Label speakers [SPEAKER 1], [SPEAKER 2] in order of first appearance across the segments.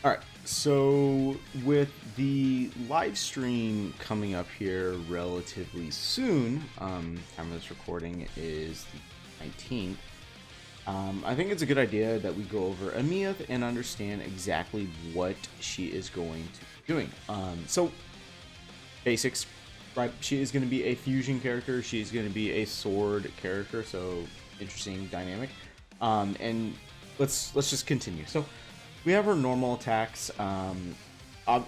[SPEAKER 1] All right, so with the live stream coming up here relatively soon, time of this recording is the 19th. I think it's a good idea that we go over Aemeath and understand exactly what she is going to be doing. So basics, right? She is going to be a fusion character. She's going to be a sword character. So interesting dynamic. And let's just continue. So we have her normal attacks.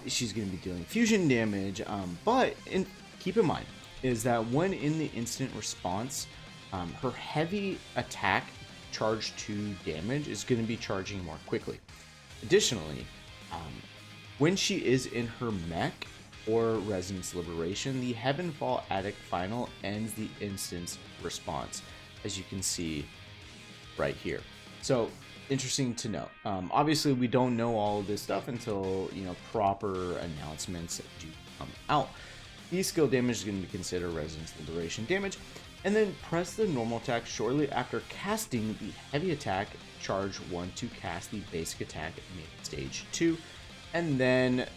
[SPEAKER 1] She's going to be dealing fusion damage. Keep in mind is that when in the instant response, her heavy attack charge 2 damage is going to be charging more quickly. Additionally, when she is in her mech or Resonance Liberation, the Heavenfall Addict Final ends the instance response, as you can see right here. So interesting to know. Obviously, we don't know all of this stuff until proper announcements do come out. The skill damage is going to be considered Resonance Liberation damage. And then press the normal attack shortly after casting the heavy attack, charge 1 to cast the basic attack mid stage 2. And then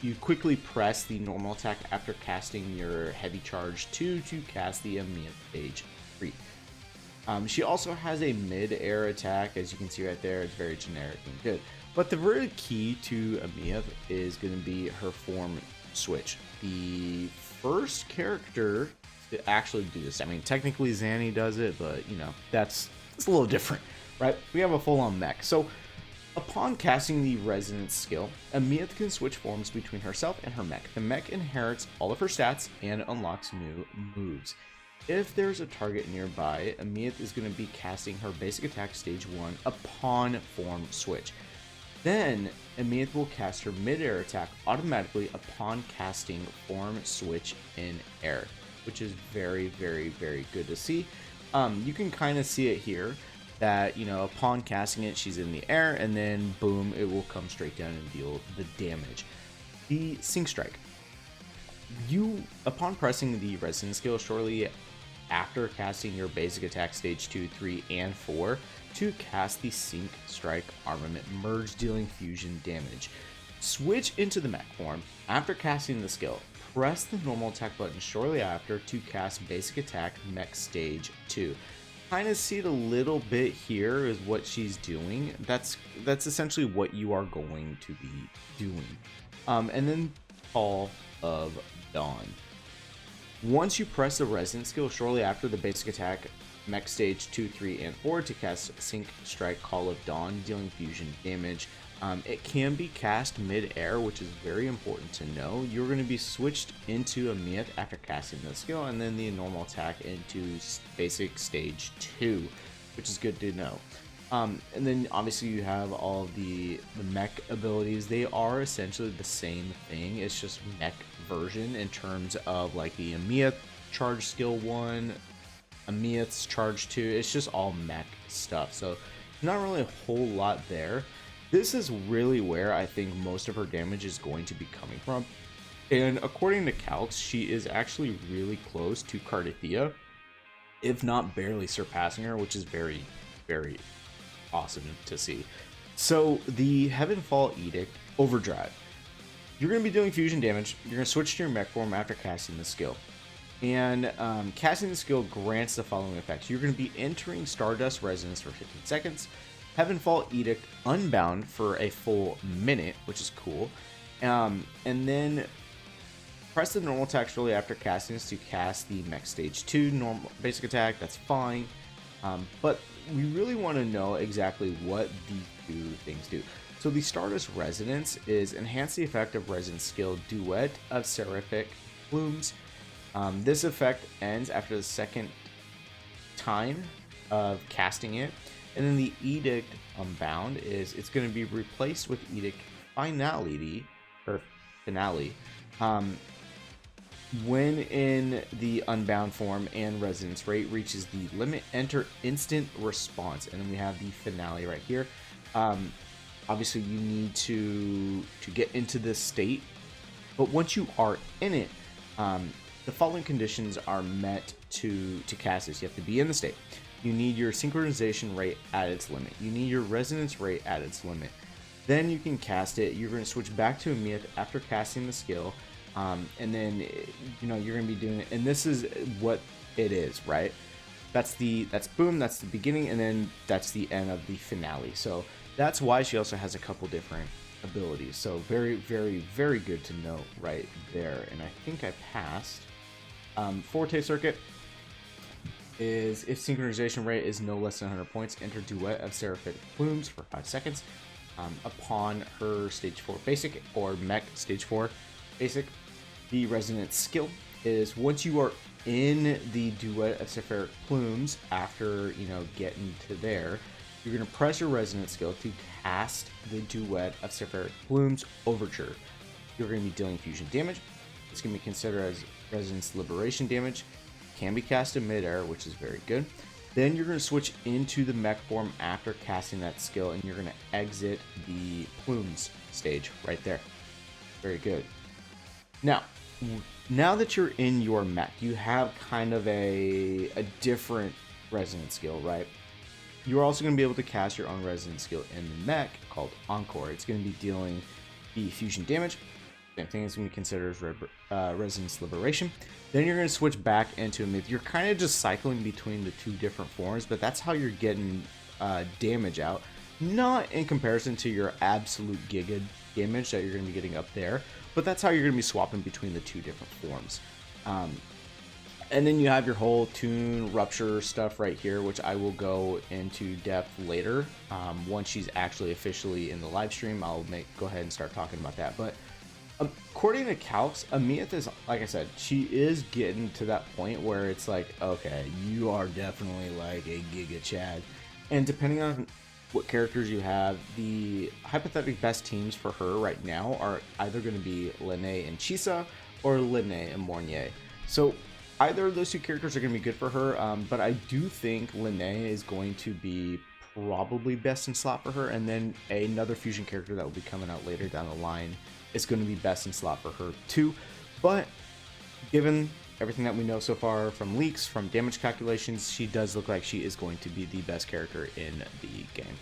[SPEAKER 1] you quickly press the normal attack after casting your heavy charge 2 to cast the Aemeath stage 3. She also has a mid-air attack, as you can see right there. It's very generic and good. But the really key to Aemeath is going to be her form switch. The first character to actually do this. I mean, technically Zanny does it, but it's a little different, right? We have a full-on mech. So upon casting the Resonance skill, Aemeath can switch forms between herself and her mech. The mech inherits all of her stats and unlocks new moves. If there's a target nearby, Aemeath is going to be casting her basic attack stage 1 upon form switch. Then Aemeath will cast her mid-air attack automatically upon casting form switch in air, which is very, very, very good to see. You can kind of see it here that, upon casting it, she's in the air, and then boom, it will come straight down and deal the damage. The Sync Strike. Upon pressing the Resonance skill shortly after casting your basic attack stage 2, 3, and 4 to cast the Sync Strike armament merge, dealing fusion damage. Switch into the mech form after casting the skill. Press the normal attack button shortly after to cast basic attack mech stage 2. Kind of see it a little bit here is what she's doing. That's essentially what you are going to be doing. And then Call of Dawn. Once you press the Resonance skill shortly after the basic attack mech stage 2, 3, and 4 to cast Sync Strike Call of Dawn, dealing fusion damage. It can be cast mid-air, which is very important to know. You're going to be switched into Aemeath after casting the skill, and then the normal attack into basic stage 2, which is good to know. And then obviously you have all of the mech abilities. They are essentially the same thing. It's just mech version in terms of like the Aemeath charge skill 1, Aemeath's charge 2. It's just all mech stuff. So not really a whole lot there. This is really where I think most of her damage is going to be coming from. And according to calcs, she is actually really close to Cardithea, if not barely surpassing her, which is very, very awesome to see. So the Heavenfall Edict Overdrive. You're going to be doing fusion damage. You're going to switch to your mech form after casting the skill. And casting the skill grants the following effects. You're going to be entering Stardust Resonance for 15 seconds. Heavenfall Edict Unbound for a full minute, which is cool. And then press the normal attack shortly after casting this to cast the mech stage 2 normal basic attack. That's fine. But we really want to know exactly what these two things do. So the Stardust Resonance is enhance the effect of Resonance skill Duet of Seraphic Plumes. This effect ends after the second time of casting it. And then the Edict Unbound is it's going to be replaced with Edict Finality or Finale. When in the Unbound form and Resonance rate reaches the limit, enter instant response. And then we have the Finale right here. Obviously, you need to get into this state, but once you are in it, the following conditions are met to cast this. You have to be in the state. You need your synchronization rate at its limit. You need your resonance rate at its limit. Then you can cast it. You're going to switch back to Aemeath after casting the skill. And then, you're going to be doing it. And this is what it is, right? That's boom, that's the beginning, and then that's the end of the finale. So that's why she also has a couple different abilities. So very, very, very good to know right there. And I think I passed. Forte circuit is if synchronization rate is no less than 100 points, enter duet of seraphic plumes for 5 seconds. Upon her stage 4 basic or mech stage 4 basic, the resonance skill is once you are in the duet of seraphic plumes, after getting to there, you're going to press your resonance skill to cast the duet of seraphic plumes overture. You're going to be dealing fusion damage. It's going to be considered as resonance liberation damage. Can be cast in midair, which is very good. Then you're going to switch into the mech form after casting that skill, and you're going to exit the plumes stage right there. Very good. Now that you're in your mech, you have kind of a different resonance skill, right? You're also going to be able to cast your own resonance skill in the mech called Encore. It's going to be dealing the fusion damage. Same thing, is going to be considered as resonance liberation. Then you're going to switch back into Aemeath. You're kind of just cycling between the two different forms, but that's how you're getting damage out. Not in comparison to your absolute giga damage that you're going to be getting up there, but that's how you're going to be swapping between the two different forms. And then you have your whole tune rupture stuff right here, which I will go into depth later. Once she's actually officially in the live stream, I'll go ahead and start talking about that. But according to Calcs, Aemeath is, like I said, she is getting to that point where it's like, okay, you are definitely like a Giga Chad. And depending on what characters you have, the hypothetic best teams for her right now are either going to be Linné and Chisa or Linné and Mornier. So either of those two characters are going to be good for her, but I do think Linné is going to be probably best in slot for her, and then another fusion character that will be coming out later down the line is going to be best in slot for her too. But given everything that we know so far from leaks, from damage calculations, she does look like she is going to be the best character in the game.